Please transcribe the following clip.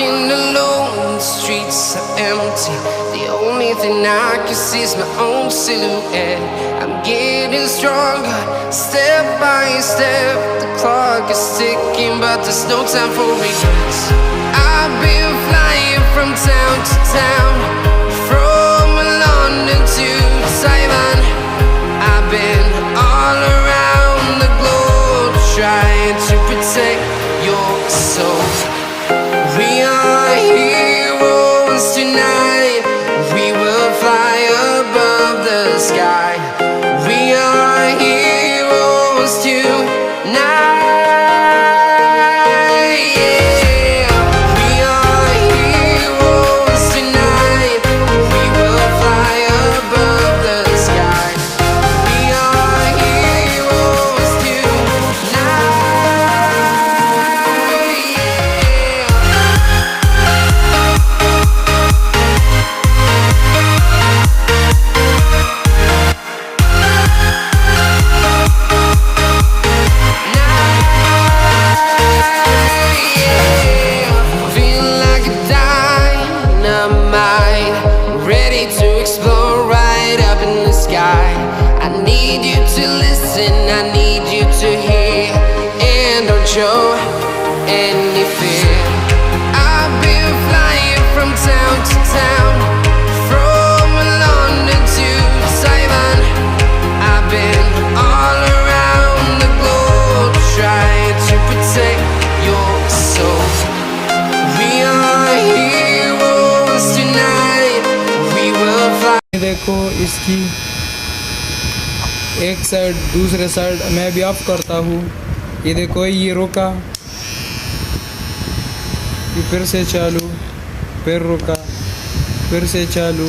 Walking alone, the streets are empty. The only thing I can see is my own silhouette. I'm getting stronger, step by step. The clock is ticking, but there's no time for regrets. I've been flying from town to town, from London to Taiwan. I've been all around the globe, trying to protect your soul. We are heroes tonight. We will fly above the sky. We are heroes tonight. Yeah. We are heroes tonight. We will fly above the sky. We are heroes tonight. Ready to explore right up in the sky. I need you to listen, I need you to hear, and don't show any fear. I've been flying from town to town, from London to Taiwan. I've been all around the globe, trying to protect your soul. We are heroes tonight. देखो इसकी एक side दूसरे side मैं भी of करता हूँ। ये देखो ये रुका, ये फिर से चालू, फिर रुका, फिर से चालू।